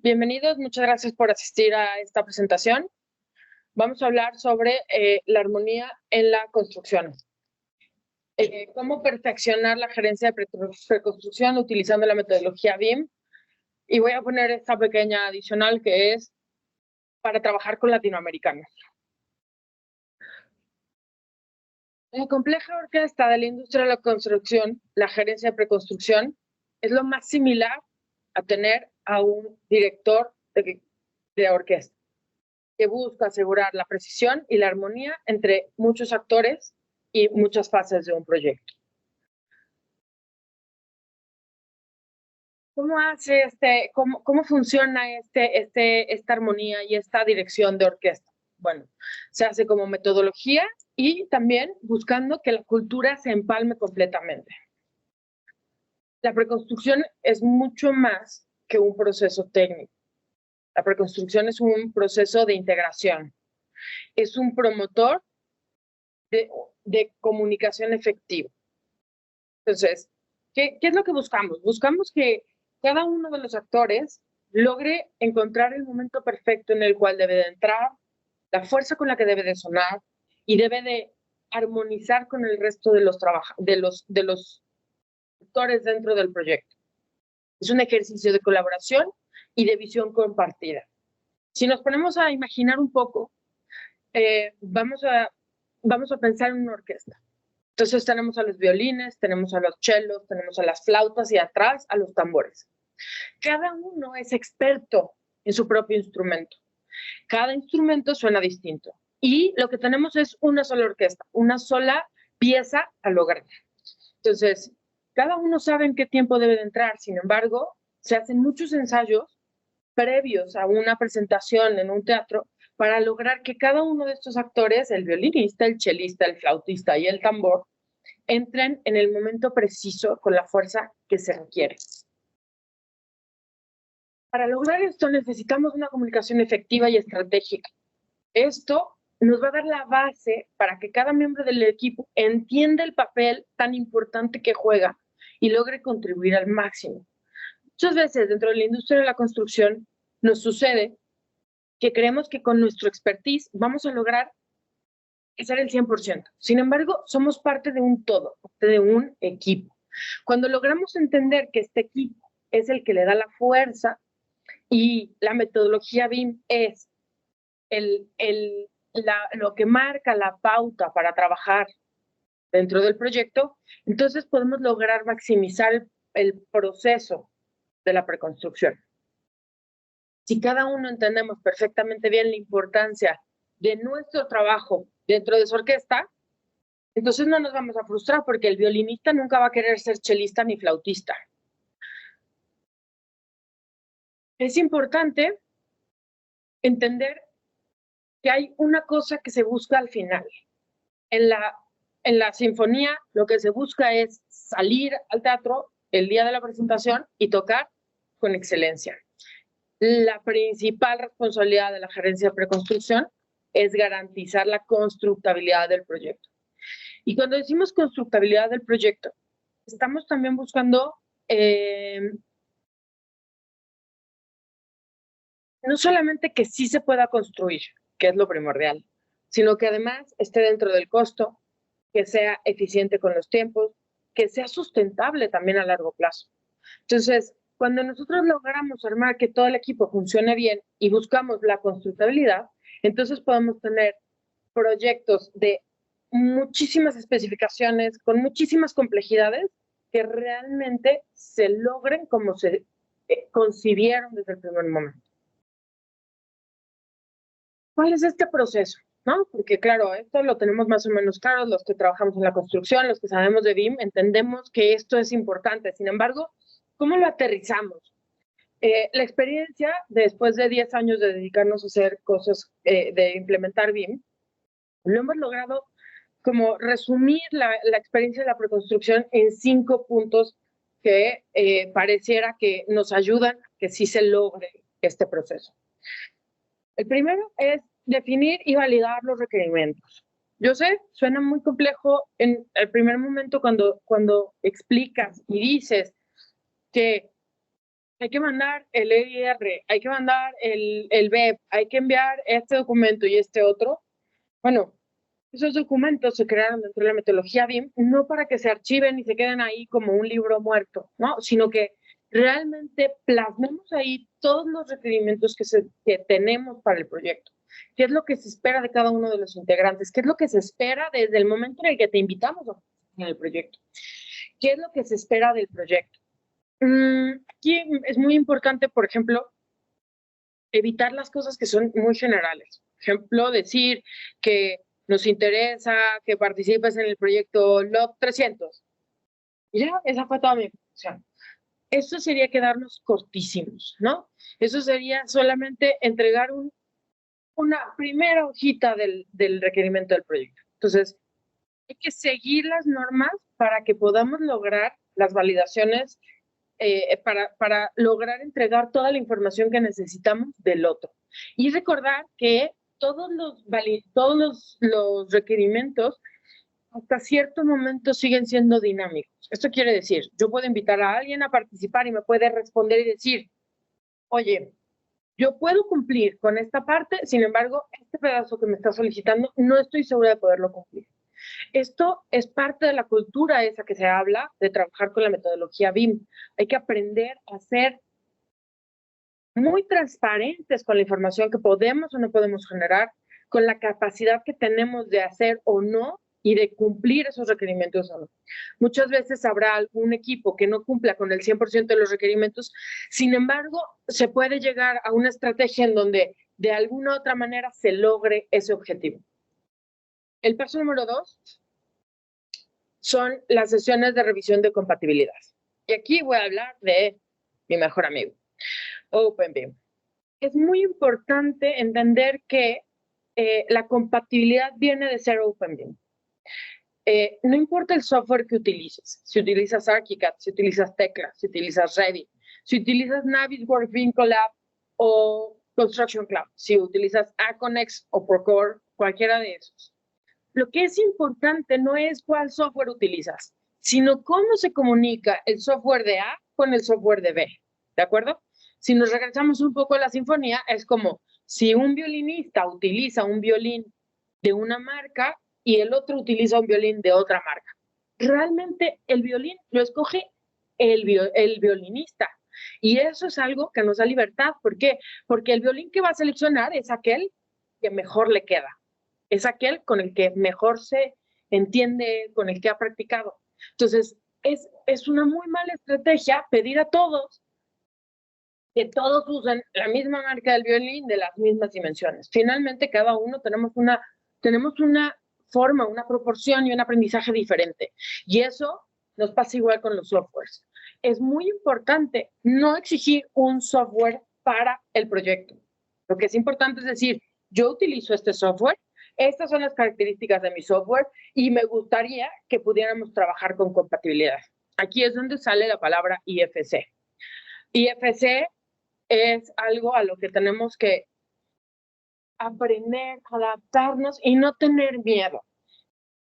Bienvenidos, muchas gracias por asistir a esta presentación. Vamos a hablar sobre la armonía en la construcción. Cómo perfeccionar la gerencia de preconstrucción utilizando la metodología BIM. Y voy a poner esta pequeña adicional que es para trabajar con latinoamericanos. En la compleja orquesta de la industria de la construcción, la gerencia de preconstrucción es lo más similar a tener a un director de orquesta que busca asegurar la precisión y la armonía entre muchos actores y muchas fases de un proyecto. ¿Cómo funciona esta armonía y esta dirección de orquesta? Bueno, se hace como metodología y también buscando que la cultura se empalme completamente. La preconstrucción es mucho más que un proceso técnico. La preconstrucción es un proceso de integración. Es un promotor de comunicación efectiva. Entonces, ¿qué es lo que buscamos? Buscamos que cada uno de los actores logre encontrar el momento perfecto en el cual debe de entrar, la fuerza con la que debe de sonar y debe de armonizar con el resto de los actores dentro del proyecto. Es un ejercicio de colaboración y de visión compartida. Si nos ponemos a imaginar un poco, vamos a pensar en una orquesta. Entonces tenemos a los violines, tenemos a los chelos, tenemos a las flautas y atrás a los tambores. Cada uno es experto en su propio instrumento. Cada instrumento suena distinto. Y lo que tenemos es una sola orquesta, una sola pieza a lograr. Entonces, cada uno sabe en qué tiempo debe de entrar. Sin embargo, se hacen muchos ensayos previos a una presentación en un teatro para lograr que cada uno de estos actores, el violinista, el chelista, el flautista y el tambor, entren en el momento preciso con la fuerza que se requiere. Para lograr esto necesitamos una comunicación efectiva y estratégica. Esto nos va a dar la base para que cada miembro del equipo entienda el papel tan importante que juega y logre contribuir al máximo. Muchas veces dentro de la industria de la construcción nos sucede que creemos que con nuestro expertise vamos a lograr ser el 100%. Sin embargo, somos parte de un todo, de un equipo. Cuando logramos entender que este equipo es el que le da la fuerza y la metodología BIM es lo que marca la pauta para trabajar dentro del proyecto, entonces podemos lograr maximizar el proceso de la preconstrucción. Si cada uno entendemos perfectamente bien la importancia de nuestro trabajo dentro de su orquesta, entonces no nos vamos a frustrar porque el violinista nunca va a querer ser chelista ni flautista. Es importante entender que hay una cosa que se busca al final. En la sinfonía lo que se busca es salir al teatro el día de la presentación y tocar con excelencia. La principal responsabilidad de la gerencia de preconstrucción es garantizar la constructabilidad del proyecto. Y cuando decimos constructabilidad del proyecto, estamos también buscando no solamente que sí se pueda construir, que es lo primordial, sino que además esté dentro del costo, que sea eficiente con los tiempos, que sea sustentable también a largo plazo. Entonces, cuando nosotros logramos armar que todo el equipo funcione bien y buscamos la constructabilidad, entonces podemos tener proyectos de muchísimas especificaciones, con muchísimas complejidades, que realmente se logren como se concibieron desde el primer momento. ¿Cuál es este proceso? ¿No? Porque claro, esto lo tenemos más o menos claro, los que trabajamos en la construcción, los que sabemos de BIM, entendemos que esto es importante. Sin embargo, ¿cómo lo aterrizamos? La experiencia, después de 10 años de dedicarnos a hacer cosas, de implementar BIM, lo hemos logrado como resumir la experiencia de la preconstrucción en 5 puntos que pareciera que nos ayudan a que sí se logre este proceso. El primero es definir y validar los requerimientos. Yo sé, suena muy complejo en el primer momento cuando explicas y dices que hay que mandar el EIR, hay que mandar el BEP, hay que enviar este documento y este otro. Bueno, esos documentos se crearon dentro de la metodología BIM no para que se archiven y se queden ahí como un libro muerto, ¿no? Sino que realmente plasmemos ahí todos los requerimientos que tenemos para el proyecto. ¿Qué es lo que se espera de cada uno de los integrantes? ¿Qué es lo que se espera desde el momento en el que te invitamos a participar en el proyecto? ¿Qué es lo que se espera del proyecto? Aquí es muy importante, por ejemplo, evitar las cosas que son muy generales. Por ejemplo, decir que nos interesa que participes en el proyecto LOG 300. Y ya, esa fue toda mi información. Eso sería quedarnos cortísimos, ¿no? Eso sería solamente entregar una primera hojita del requerimiento del proyecto. Entonces, hay que seguir las normas para que podamos lograr las validaciones, para lograr entregar toda la información que necesitamos del otro. Y recordar que todos los requerimientos hasta cierto momento siguen siendo dinámicos. Esto quiere decir, yo puedo invitar a alguien a participar y me puede responder y decir, oye, yo puedo cumplir con esta parte, sin embargo, este pedazo que me está solicitando no estoy segura de poderlo cumplir. Esto es parte de la cultura esa que se habla de trabajar con la metodología BIM. Hay que aprender a ser muy transparentes con la información que podemos o no podemos generar, con la capacidad que tenemos de hacer o no y de cumplir esos requerimientos o no. Muchas veces habrá algún equipo que no cumpla con el 100% de los requerimientos, sin embargo, se puede llegar a una estrategia en donde de alguna otra manera se logre ese objetivo. El paso número 2 son las sesiones de revisión de compatibilidad. Y aquí voy a hablar de mi mejor amigo, OpenBIM. Es muy importante entender que la compatibilidad viene de ser OpenBIM. No importa el software que utilices, si utilizas ArchiCAD, si utilizas Tecla, si utilizas Revit, si utilizas Navisworks, BIM Collab o Construction Cloud, si utilizas Aconex o Procore, cualquiera de esos. Lo que es importante no es cuál software utilizas, sino cómo se comunica el software de A con el software de B, ¿de acuerdo? Si nos regresamos un poco a la sinfonía, es como si un violinista utiliza un violín de una marca y el otro utiliza un violín de otra marca. Realmente el violín lo escoge el violinista. Y eso es algo que nos da libertad. ¿Por qué? Porque el violín que va a seleccionar es aquel que mejor le queda. Es aquel con el que mejor se entiende, con el que ha practicado. Entonces, es una muy mala estrategia pedir a todos que todos usen la misma marca del violín de las mismas dimensiones. Finalmente, cada uno tenemos una forma, una proporción y un aprendizaje diferente. Y eso nos pasa igual con los softwares. Es muy importante no exigir un software para el proyecto. Lo que es importante es decir, yo utilizo este software, estas son las características de mi software y me gustaría que pudiéramos trabajar con compatibilidad. Aquí es donde sale la palabra IFC. IFC es algo a lo que tenemos que aprender, adaptarnos y no tener miedo.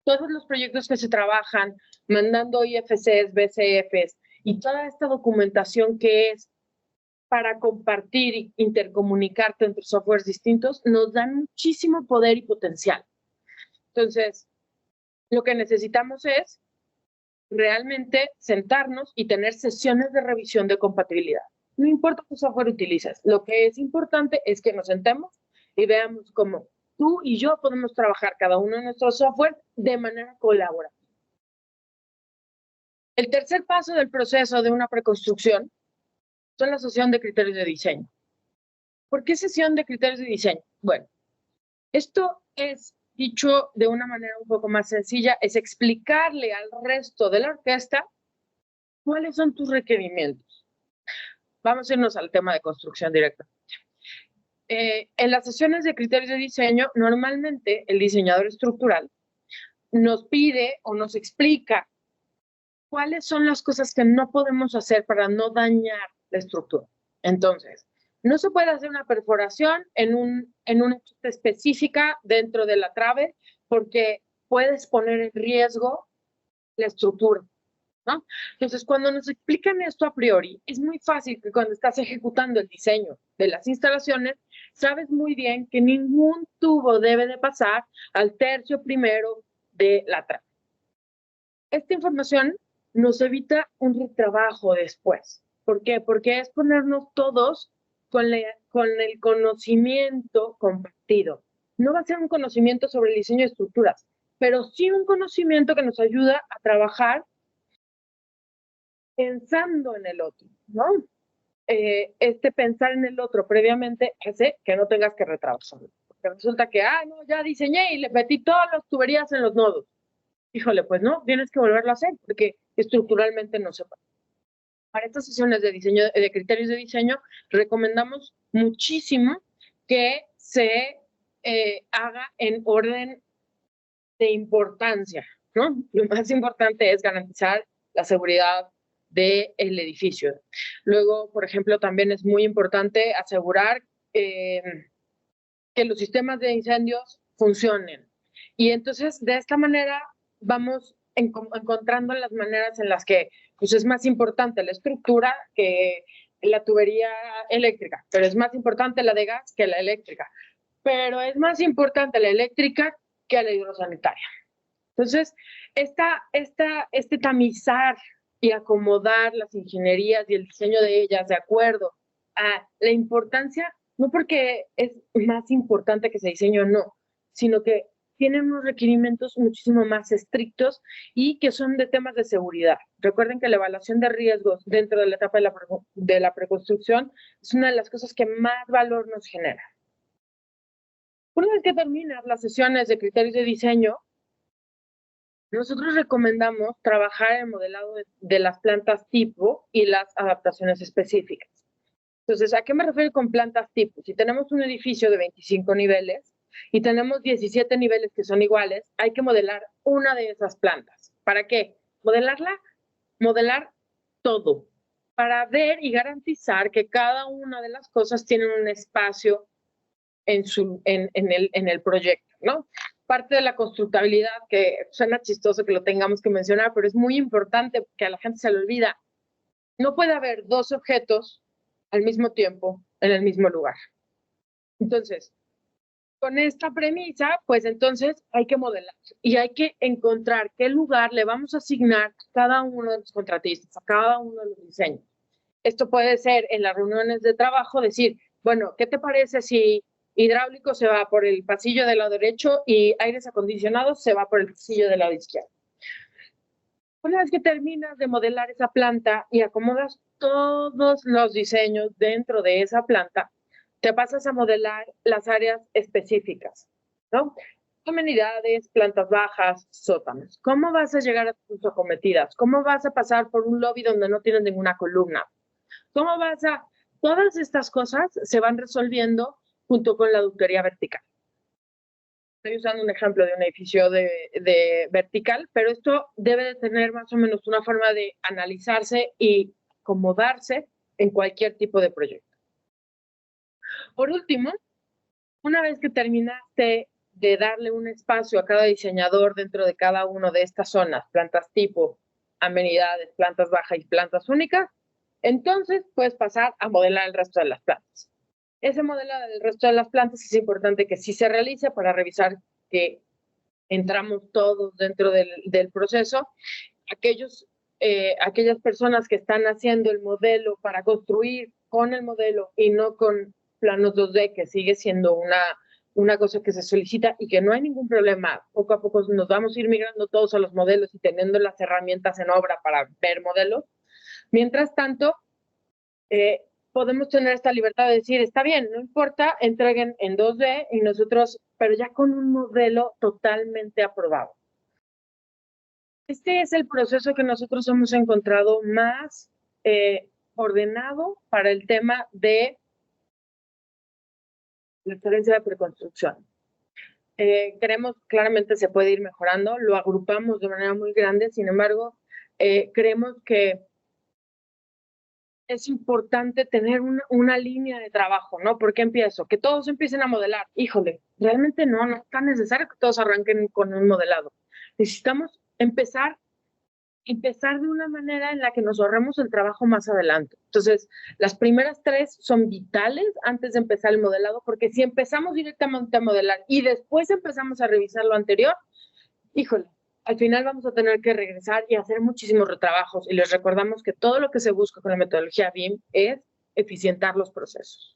Todos los proyectos que se trabajan mandando IFCs, BCFs y toda esta documentación que es para compartir e intercomunicarte entre softwares distintos, nos dan muchísimo poder y potencial. Entonces, lo que necesitamos es realmente sentarnos y tener sesiones de revisión de compatibilidad. No importa qué software utilices, lo que es importante es que nos sentemos y veamos cómo tú y yo podemos trabajar cada uno en nuestro software de manera colaborativa. El tercer paso del proceso de una preconstrucción son la sesión de criterios de diseño. ¿Por qué sesión de criterios de diseño? Bueno, esto es, dicho de una manera un poco más sencilla, es explicarle al resto de la orquesta cuáles son tus requerimientos. Vamos a irnos al tema de construcción directa. En las sesiones de criterios de diseño, normalmente el diseñador estructural nos pide o nos explica cuáles son las cosas que no podemos hacer para no dañar la estructura. Entonces, no se puede hacer una perforación en una específica dentro de la trave porque puedes poner en riesgo la estructura. ¿no? Entonces, cuando nos explican esto a priori, es muy fácil que cuando estás ejecutando el diseño de las instalaciones, sabes muy bien que ningún tubo debe de pasar al tercio primero de la trama. Esta información nos evita un retrabajo después. ¿Por qué? Porque es ponernos todos con el conocimiento compartido. No va a ser un conocimiento sobre el diseño de estructuras, pero sí un conocimiento que nos ayuda a trabajar pensando en el otro, ¿no? Este pensar en el otro previamente hace que no tengas que retrabajarlo. Porque resulta que, no, ya diseñé y le metí todas las tuberías en los nodos. Híjole, pues no, tienes que volverlo a hacer porque estructuralmente no se puede. Para estas sesiones de diseño, de criterios de diseño, recomendamos muchísimo que se haga en orden de importancia, ¿no? Lo más importante es garantizar la seguridad del edificio. Luego, por ejemplo, también es muy importante asegurar que los sistemas de incendios funcionen. Y entonces, de esta manera, vamos encontrando las maneras en las que pues, es más importante la estructura que la tubería eléctrica, pero es más importante la de gas que la eléctrica, pero es más importante la eléctrica que la hidrosanitaria. Entonces, este tamizar y acomodar las ingenierías y el diseño de ellas de acuerdo a la importancia, no porque es más importante que se diseñe o no, sino que tienen unos requerimientos muchísimo más estrictos y que son de temas de seguridad. Recuerden que la evaluación de riesgos dentro de la etapa de la preconstrucción es una de las cosas que más valor nos genera. Una vez que terminas las sesiones de criterios de diseño, nosotros recomendamos trabajar el modelado de las plantas tipo y las adaptaciones específicas. Entonces, ¿a qué me refiero con plantas tipo? Si tenemos un edificio de 25 niveles y tenemos 17 niveles que son iguales, hay que modelar una de esas plantas. ¿Para qué? Modelar todo, para ver y garantizar que cada una de las cosas tiene un espacio en el proyecto, ¿no? Parte de la constructabilidad, que suena chistoso que lo tengamos que mencionar, pero es muy importante que a la gente se le olvida. No puede haber dos objetos al mismo tiempo en el mismo lugar. Entonces, con esta premisa, pues entonces hay que modelar y hay que encontrar qué lugar le vamos a asignar a cada uno de los contratistas, a cada uno de los diseños. Esto puede ser en las reuniones de trabajo, decir, bueno, ¿qué te parece si hidráulico se va por el pasillo del lado derecho y aires acondicionados se va por el pasillo del lado izquierdo? Una vez que terminas de modelar esa planta y acomodas todos los diseños dentro de esa planta, te pasas a modelar las áreas específicas, ¿no? Amenidades, plantas bajas, sótanos. ¿Cómo vas a llegar a tus acometidas? ¿Cómo vas a pasar por un lobby donde no tienes ninguna columna? ¿Cómo vas a...? Todas estas cosas se van resolviendo junto con la ductería vertical. Estoy usando un ejemplo de un edificio de vertical, pero esto debe de tener más o menos una forma de analizarse y acomodarse en cualquier tipo de proyecto. Por último, una vez que terminaste de darle un espacio a cada diseñador dentro de cada una de estas zonas, plantas tipo, amenidades, plantas bajas y plantas únicas, entonces puedes pasar a modelar el resto de las plantas. Ese modelado del resto de las plantas es importante que sí se realice para revisar que entramos todos dentro del proceso. Aquellas personas que están haciendo el modelo para construir con el modelo y no con planos 2D, que sigue siendo una cosa que se solicita y que no hay ningún problema. Poco a poco nos vamos a ir migrando todos a los modelos y teniendo las herramientas en obra para ver modelos. Mientras tanto, podemos tener esta libertad de decir, está bien, no importa, entreguen en 2D y nosotros, pero ya con un modelo totalmente aprobado. Este es el proceso que nosotros hemos encontrado más ordenado para el tema de la experiencia de preconstrucción. Creemos claramente se puede ir mejorando, lo agrupamos de manera muy grande, sin embargo, creemos que es importante tener una línea de trabajo, ¿no? ¿Por qué empiezo? Que todos empiecen a modelar. Híjole, realmente no es tan necesario que todos arranquen con un modelado. Necesitamos empezar empezar de una manera en la que nos ahorremos el trabajo más adelante. Entonces, las primeras 3 son vitales antes de empezar el modelado, porque si empezamos directamente a modelar y después empezamos a revisar lo anterior, híjole, al final vamos a tener que regresar y hacer muchísimos retrabajos. Y les recordamos que todo lo que se busca con la metodología BIM es eficientar los procesos.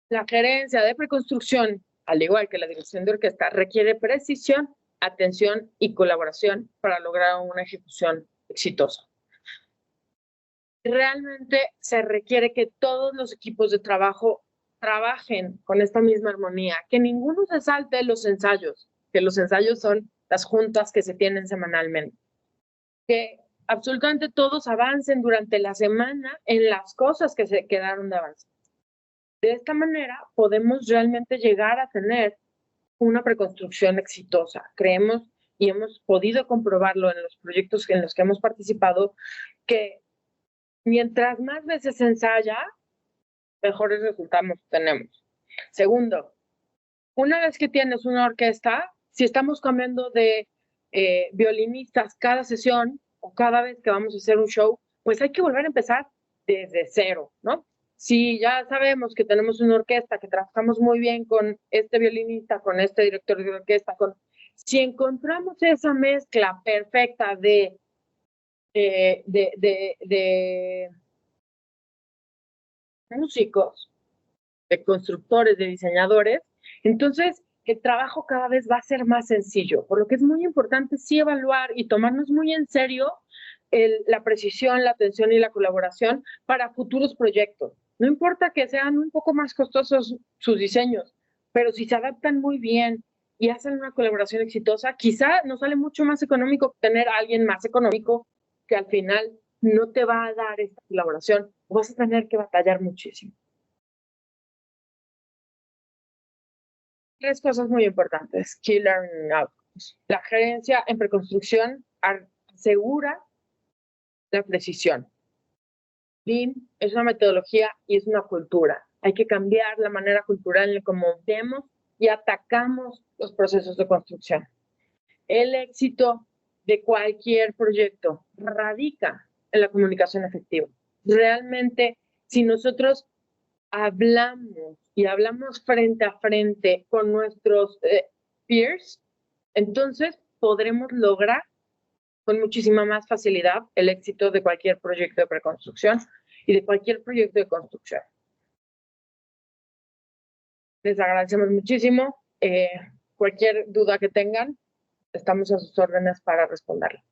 La gerencia de preconstrucción, al igual que la dirección de orquesta, requiere precisión, atención y colaboración para lograr una ejecución exitosa. Realmente se requiere que todos los equipos de trabajo trabajen con esta misma armonía, que ninguno se salte los ensayos, que los ensayos son las juntas que se tienen semanalmente, que absolutamente todos avancen durante la semana en las cosas que se quedaron de avanzar. De esta manera podemos realmente llegar a tener una preconstrucción exitosa. Creemos y hemos podido comprobarlo en los proyectos en los que hemos participado, que mientras más veces se ensaya, mejores resultados tenemos. Segundo, una vez que tienes una orquesta, si estamos cambiando de violinistas cada sesión o cada vez que vamos a hacer un show, pues hay que volver a empezar desde cero, ¿no? Si ya sabemos que tenemos una orquesta, que trabajamos muy bien con este violinista, con este director de orquesta, si encontramos esa mezcla perfecta de músicos, de constructores, de diseñadores, entonces el trabajo cada vez va a ser más sencillo, por lo que es muy importante sí evaluar y tomarnos muy en serio la precisión, la atención y la colaboración para futuros proyectos. No importa que sean un poco más costosos sus diseños, pero si se adaptan muy bien y hacen una colaboración exitosa, quizá nos sale mucho más económico tener a alguien más económico que al final no te va a dar esta colaboración, vas a tener que batallar muchísimo. 3 cosas muy importantes. Key Learning Outcomes. La gerencia en preconstrucción asegura la precisión. BIM es una metodología y es una cultura. Hay que cambiar la manera cultural en cómo vemos y atacamos los procesos de construcción. El éxito de cualquier proyecto radica en la comunicación efectiva. Realmente, si nosotros hablamos y hablamos frente a frente con nuestros peers, entonces podremos lograr con muchísima más facilidad el éxito de cualquier proyecto de preconstrucción y de cualquier proyecto de construcción. Les agradecemos muchísimo. Cualquier duda que tengan, estamos a sus órdenes para responderla.